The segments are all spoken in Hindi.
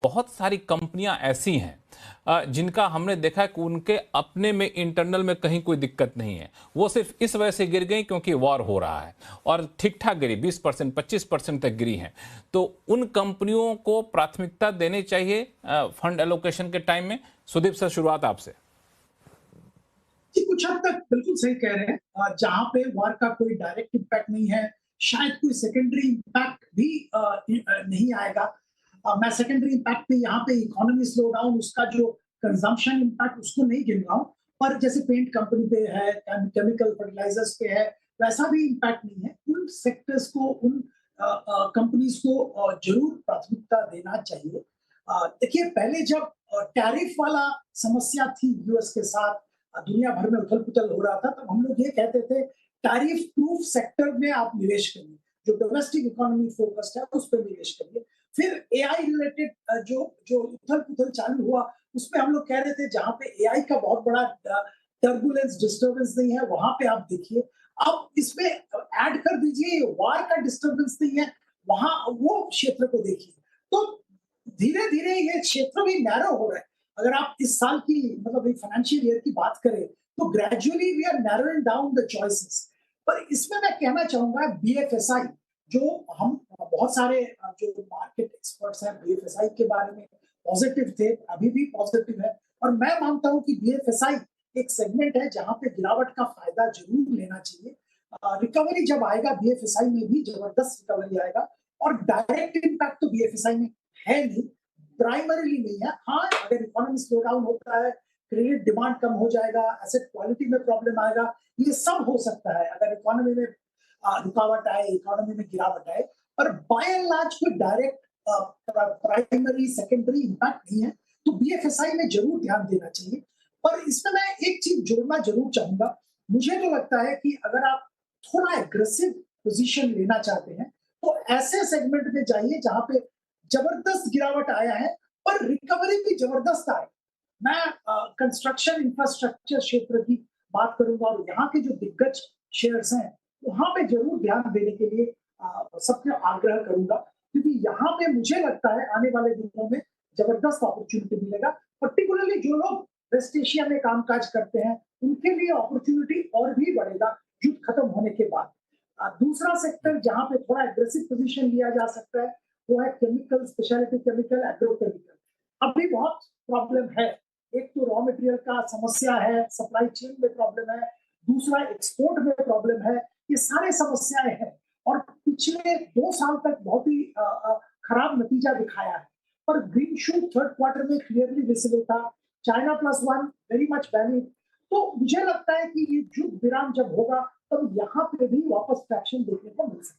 बहुत सारी कंपनियां ऐसी हैं जिनका हमने देखा है कि उनके अपने में इंटरनल में कहीं कोई दिक्कत नहीं है। वो सिर्फ इस वजह से गिर गई क्योंकि वॉर हो रहा है, और ठीक ठाक गिरी, 20% 25% तक गिरी हैं। तो उन कंपनियों को प्राथमिकता देनी चाहिए फंड एलोकेशन के टाइम में। सुदीप सर, शुरुआत आपसे। जी, कुछ हद तक बिल्कुल सही कह रहे हैं। जहाँ पे वॉर का कोई डायरेक्ट इम्पैक्ट नहीं है, शायद कोई सेकेंडरी इम्पैक्ट भी नहीं आएगा। मैं सेकेंडरी इम्पैक्ट पे यहाँ पे इकोनॉमी स्लो डाउन, उसका जो कंजम्पशन इम्पैक्ट उसको नहीं गिन रहा हूँ, पर जैसे पेंट कंपनी पे है, केमिकल फर्टिलाइजर्स पे है, वैसा भी इम्पैक्ट नहीं है। उन सेक्टर्स को, उन कंपनीज को जरूर प्राथमिकता देना चाहिए। देखिए, पहले जब टैरिफ वाला समस्या थी यूएस के साथ, दुनिया भर में उथल-पुथल हो रहा था, तब हम लोग ये कहते थे टैरिफ प्रूफ सेक्टर में आप निवेश करिए, जो डोमेस्टिक इकोनॉमी फोकस्ड है उस पे निवेश करिए। फिर एआई रिलेटेड जो जो उथल-पुथल चालू हुआ, उसमें हम लोग कह रहे थे जहाँ पे एआई का बहुत बड़ा टर्बुलेंस, डिस्टर्बेंस नहीं है, वहां पे आप देखिए। अब इसमें ऐड कर दीजिए वार का डिस्टर्बेंस नहीं है, वहां वो क्षेत्र को देखिए। तो धीरे-धीरे ये क्षेत्र भी नैरो हो रहा है। अगर आप इस साल की मतलब एक फाइनेंशियल ईयर की बात करें, तो gradually we are narrowing down the choices. पर इसमें मैं कहना चाहूंगा बीएफएसआई, जो हम बहुत सारे जो मार्केट एक्सपर्ट्स हैं बीएफएसआई के बारे में पॉजिटिव थे, अभी भी पॉजिटिव है। और मैं मानता हूं कि बीएफएसआई एक सेगमेंट है जहां पे गिरावट का फायदा जरूर लेना चाहिए। रिकवरी जब आएगा बीएफएसआई में भी जबरदस्त रिकवरी आएगा, और डायरेक्ट इम्पैक्ट तो बीएफएसआई में है नहीं, प्राइमरीली नहीं है। हाँ, अगर इकोनॉमी स्लो डाउन होता है, क्रेडिट डिमांड कम हो जाएगा, एसेट क्वालिटी में प्रॉब्लम आएगा, ये सब हो सकता है अगर इकोनॉमी में रुकावट आए, इकोनॉमी में गिरावट आए। पर बाय एंड लार्ज कोई डायरेक्ट प्राइमरी सेकेंडरी इम्पैक्ट नहीं है, तो बीएफएसआई में जरूर ध्यान देना चाहिए। पर इसमें मैं एक चीज जोड़ना जरूर चाहूंगा। मुझे तो लगता है कि अगर आप थोड़ा एग्रेसिव पोजीशन लेना चाहते हैं, तो ऐसे सेगमेंट में जाइए जहां पे जबरदस्त गिरावट आया है, पर रिकवरी भी जबरदस्त आए। मैं कंस्ट्रक्शन इंफ्रास्ट्रक्चर क्षेत्र की बात करूंगा, और यहाँ के जो दिग्गज शेयर्स हैं, वहां पे जरूर ध्यान देने के लिए सबसे आग्रह करूंगा, क्योंकि यहाँ पे मुझे लगता है आने वाले दिनों में जबरदस्त अपॉर्चुनिटी मिलेगा। पर्टिकुलरली जो लोग वेस्ट एशिया में कामकाज करते हैं, उनके लिए अपॉर्चुनिटी और भी बढ़ेगा युद्ध खत्म होने के बाद। दूसरा सेक्टर जहां पे थोड़ा एग्रेसिव पोजीशन लिया जा सकता है, वो है केमिकल, स्पेशलिटी केमिकल, एग्रोकेमिकल। अभी बहुत प्रॉब्लम है। एक तो रॉ मटेरियल का समस्या है, सप्लाई चेन में प्रॉब्लम है, दूसरा एक्सपोर्ट में प्रॉब्लम है। ये सारे समस्याएं हैं, और पिछले 2 साल तक बहुत ही खराब नतीजा दिखाया है। पर ग्रीन शूट थर्ड क्वार्टर में क्लियरली विजिबल था। China plus one very much valid. तो मुझे लगता है कि ये युद्ध विराम जब होगा, तब यहाँ पे भी वापस ट्रैक्शन देखने को मिल सकता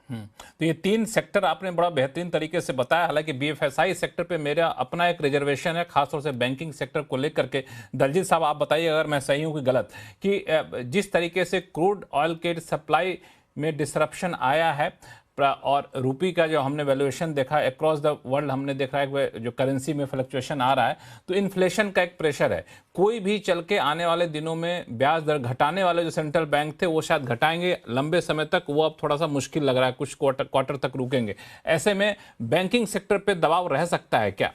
है। तो ये 3 सेक्टर आपने बड़ा बेहतरीन तरीके से बताया। हालांकि बीएफएसआई सेक्टर पे मेरा अपना एक रिजर्वेशन है, खासतौर से बैंकिंग सेक्टर को लेकर के। दलजीत साहब, आप बताइए अगर मैं सही हूं कि गलत, कि जिस तरीके से क्रूड ऑयल के सप्लाई में डिसरप्शन आया है, और रुपी का जो हमने वैल्यूएशन देखा अक्रॉस द वर्ल्ड, हमने देखा है कि जो करेंसी में फ्लक्चुएशन आ रहा है, तो इन्फ्लेशन का एक प्रेशर है। कोई भी चल के आने वाले दिनों में ब्याज दर घटाने वाले जो सेंट्रल बैंक थे वो शायद घटाएंगे लंबे समय तक, वो अब थोड़ा सा मुश्किल लग रहा है, कुछ क्वार्टर तक रुकेंगे। ऐसे में बैंकिंग सेक्टर पे दबाव रह सकता है क्या?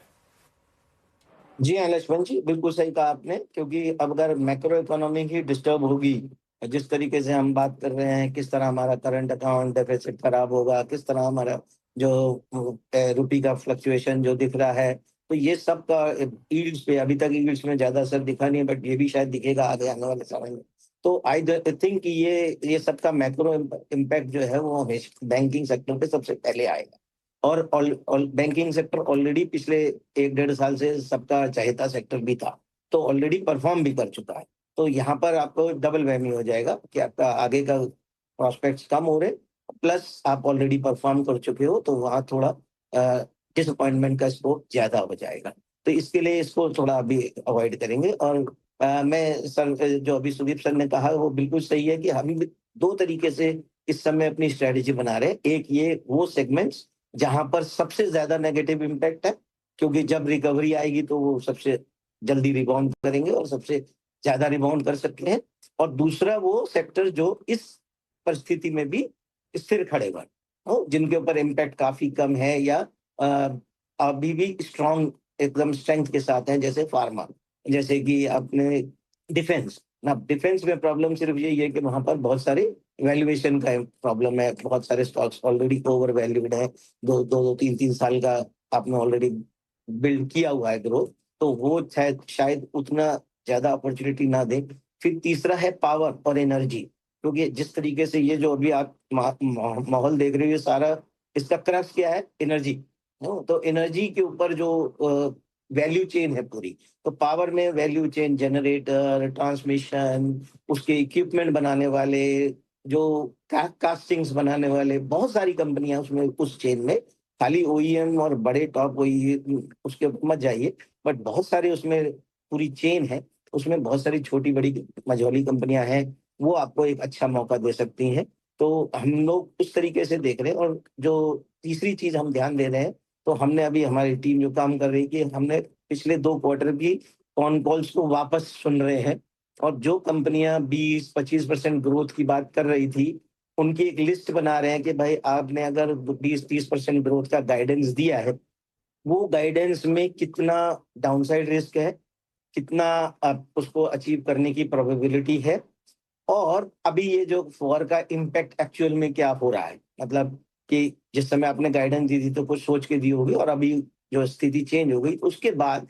जी हाँ, लक्ष्मण जी, बिल्कुल सही कहा आपने, क्योंकि अब अगर मैक्रो इकोनॉमी ही डिस्टर्ब होगी, जिस तरीके से हम बात कर रहे हैं, किस तरह हमारा करंट अकाउंट डेफिसिट खराब होगा, किस तरह हमारा जो रुपी का फ्लक्चुएशन जो दिख रहा है, तो ये सब का यील्ड्स पे, अभी तक यील्ड्स में ज़्यादा असर दिखा नहीं है, बट ये भी शायद दिखेगा आगे आने वाले समय में। तो आई थिंक कि ये सब का मैक्रो इम्पैक्ट जो है वो बैंकिंग सेक्टर पे सबसे पहले आएगा। और बैंकिंग सेक्टर ऑलरेडी पिछले 1 डेढ़ साल से सबका चहेता सेक्टर भी था, तो ऑलरेडी परफॉर्म भी कर चुका है। तो यहाँ पर आपको डबल वहमी हो जाएगा कि आपका आगे का प्रॉस्पेक्ट्स कम हो रहे, प्लस आप ऑलरेडी परफॉर्म कर चुके हो, तो वहाँ थोड़ा डिसअपॉइंटमेंट का स्कोप ज्यादा हो जाएगा। तो इसके लिए इसको थोड़ा अभी अवॉइड करेंगे। और मैं सर, जो अभी सुदीप सर ने कहा वो बिल्कुल सही है कि हम 2 तरीके से इस समय अपनी स्ट्रेटेजी बना रहे हैं। एक, ये वो सेगमेंट्स जहां पर सबसे ज्यादा नेगेटिव इम्पैक्ट है, क्योंकि जब रिकवरी आएगी तो वो सबसे जल्दी रिबाउंड करेंगे और सबसे ज्यादा रिबाउंड कर सकते हैं। और दूसरा वो सेक्टर जो इस परिस्थिति में भी स्थिर खड़े हुए हो, जिनके ऊपर इम्पैक्ट काफी कम है, या अभी भी स्ट्रॉन्ग एकदम स्ट्रेंथ के साथ हैं, जैसे फार्मा, जैसे कि अपने डिफेंस ना। डिफेंस में प्रॉब्लम सिर्फ यही है कि वहां पर बहुत सारे वैल्यूएशन का प्रॉब्लम है, बहुत सारे स्टॉक्स ऑलरेडी ओवर वैल्यूड है, दो तीन तीन साल का आपने ऑलरेडी बिल्ड किया हुआ है ग्रोथ, तो वो शायद उतना ज्यादा अपॉर्चुनिटी ना दे। फिर तीसरा है पावर और एनर्जी, क्योंकि जिस तरीके से ये जो अभी आप माहौल देख रहे हो, ये सारा इसका क्रक्स क्या है, एनर्जी। तो एनर्जी के ऊपर जो वैल्यू चेन है पूरी, तो पावर में वैल्यू चेन, जनरेटर, ट्रांसमिशन, उसके इक्विपमेंट बनाने वाले, जो कास्टिंग्स बनाने वाले, बहुत सारी कंपनियां उसमें उस चेन में। खाली ओईएम और बड़े टॉप उसके मत जाइए, बट बहुत सारे उसमें पूरी चेन है, उसमें बहुत सारी छोटी बड़ी मझोली कंपनियां हैं, वो आपको एक अच्छा मौका दे सकती हैं। तो हम लोग उस तरीके से देख रहे हैं। और जो तीसरी चीज हम ध्यान दे रहे हैं, तो हमने अभी हमारी टीम जो काम कर रही है कि हमने पिछले 2 क्वार्टर की कॉन कॉल्स को वापस सुन रहे हैं, और जो कंपनियां 20-25% ग्रोथ की बात कर रही थी, उनकी एक लिस्ट बना रहे हैं कि भाई आपने अगर 20-30% ग्रोथ का गाइडेंस दिया है, वो गाइडेंस में कितना डाउनसाइड रिस्क है, कितना आप उसको अचीव करने की प्रोबेबिलिटी है, और अभी ये जो वॉर का इम्पैक्ट एक्चुअल में क्या हो रहा है। मतलब कि जिस समय आपने गाइडेंस दी थी तो कुछ सोच के दी होगी, और अभी जो स्थिति चेंज हो गई, उसके बाद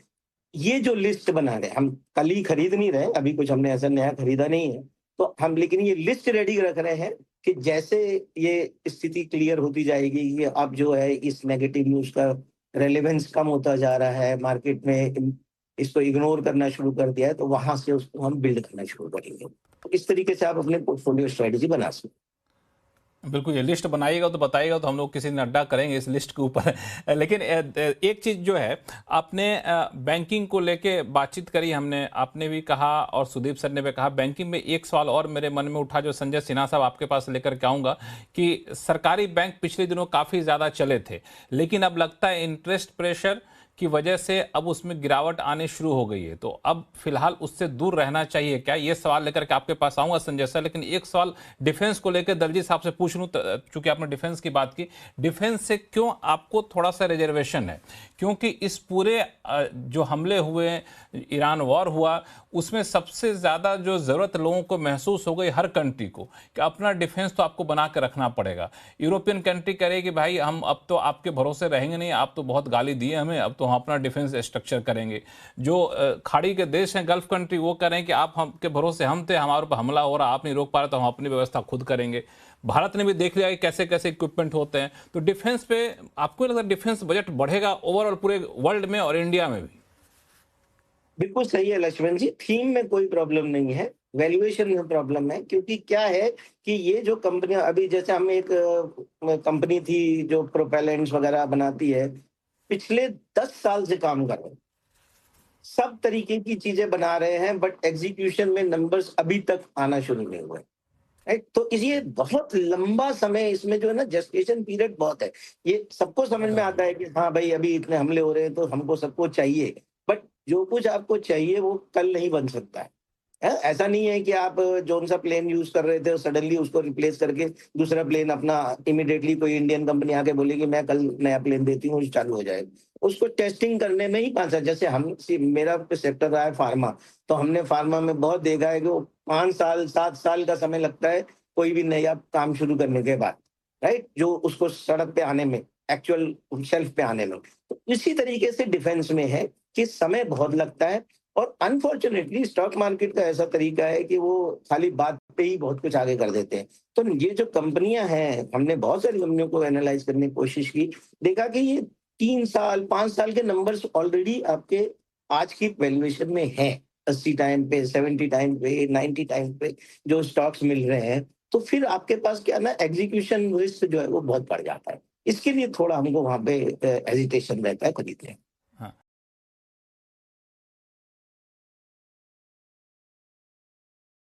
ये जो लिस्ट बना रहे हैं, हम कल ही खरीद नहीं रहे, अभी कुछ हमने ऐसा नया खरीदा नहीं है, तो हम लेकिन ये लिस्ट रेडी रख रहे हैं कि जैसे ये स्थिति क्लियर होती जाएगी, ये अब जो है इस नेगेटिव न्यूज का रेलेवेंस कम होता जा रहा है, मार्केट में इसको इग्नोर करना शुरू कर दिया है, तो वहां से उसको हम बिल्ड करना शुरू करेंगे। तो इस तरीके से आप अपने पोर्टफोलियो स्ट्रेटेजी बना सकते हैं। बिल्कुल, ये लिस्ट बनाइएगा तो बताइएगा, तो हम लोग किसी दिन अड्डा करेंगे इस लिस्ट के ऊपर। लेकिन एक चीज़ जो है, आपने बैंकिंग को लेके बातचीत करी हमने, आपने भी कहा और सुदीप सर ने भी कहा। बैंकिंग में एक सवाल और मेरे मन में उठा, जो संजय सिन्हा साहब आपके पास लेकर के आऊँगा, कि सरकारी बैंक पिछले दिनों काफ़ी ज़्यादा चले थे, लेकिन अब लगता है इंटरेस्ट प्रेशर की वजह से अब उसमें गिरावट आने शुरू हो गई है, तो अब फिलहाल उससे दूर रहना चाहिए क्या? ये सवाल लेकर के आपके पास आऊंगा संजय सर, लेकिन एक सवाल डिफेंस को लेकर दलजीत साहब से पूछ लूं, चूंकि आपने डिफेंस की बात की। डिफेंस से क्यों आपको थोड़ा सा रिजर्वेशन है? क्योंकि इस पूरे जो हमले हुए, ईरान वॉर हुआ, उसमें सबसे ज़्यादा जो ज़रूरत लोगों को महसूस हो गई, हर कंट्री को, कि अपना डिफेंस तो आपको बना के रखना पड़ेगा। यूरोपियन कंट्री कह रही कि भाई हम अब तो आपके भरोसे रहेंगे नहीं, आप तो बहुत गाली दिए हमें, अब तो हम अपना डिफेंस स्ट्रक्चर करेंगे। जो खाड़ी के देश हैं, गल्फ कंट्री, वो कह रहे हैं कि आप हमके भरोसे हम थे, हमारे ऊपर हमला हो रहा, आप नहीं रोक पा रहे, तो हम अपनी व्यवस्था खुद करेंगे। भारत ने भी देख लिया कि कैसे कैसे इक्विपमेंट होते हैं। तो डिफेंस पे आपको लगता है डिफेंस बजट बढ़ेगा ओवरऑल पूरे वर्ल्ड में और इंडिया में भी? बिल्कुल सही है लक्ष्मण जी, थीम में कोई प्रॉब्लम नहीं है, वैल्यूएशन में प्रॉब्लम है। क्योंकि क्या है कि ये जो कंपनियां, अभी जैसे हम एक कंपनी थी जो प्रोपेलेंट्स वगैरह बनाती है, पिछले 10 साल से काम कर रहे हैं, सब तरीके की चीजें बना रहे हैं, बट एग्जीक्यूशन में नंबर्स अभी तक आना शुरू नहीं हुए। राइट, तो इसलिए बहुत लंबा समय इसमें जो है ना, जेस्टेशन पीरियड बहुत है। ये सबको समझ में आता है कि हाँ भाई अभी इतने हमले हो रहे हैं तो हमको सबको चाहिए, बट जो कुछ आपको चाहिए वो कल नहीं बन सकता है। ऐसा नहीं है कि आप जोन सा प्लेन यूज कर रहे थे और सडनली उसको रिप्लेस करके दूसरा प्लेन अपना इमीडिएटली कोई इंडियन कंपनी आके बोलेगी मैं कल नया प्लेन देती हूँ, चालू हो जाएगा। उसको टेस्टिंग करने में ही 5 साल, जैसे मेरा सेक्टर रहा है फार्मा, तो हमने फार्मा में बहुत देखा है कि वो 5 साल 7 साल का समय लगता है कोई भी नया काम शुरू करने के बाद, राइट, जो उसको सड़क पे आने में, एक्चुअल शेल्फ पे आने में। तो इसी तरीके से डिफेंस में है कि समय बहुत लगता है, और अनफॉर्चुनेटली स्टॉक मार्केट का ऐसा तरीका है कि वो खाली बात पे ही बहुत कुछ आगे कर देते हैं। तो ये जो कंपनियां हैं, हमने बहुत सारी कंपनियों को एनालाइज करने की कोशिश की, देखा कि ये 3 साल 5 साल के नंबर्स ऑलरेडी आपके आज की वैल्यूएशन में है। 80 टाइम पे, 70 टाइम पे, 90 टाइम पे जो स्टॉक्स मिल रहे हैं, तो फिर आपके पास क्या ना, एग्जीक्यूशन रिस्क जो है वो बहुत बढ़ जाता है। इसके लिए थोड़ा हमको वहां पे हेजिटेशन रहता है खरीदने।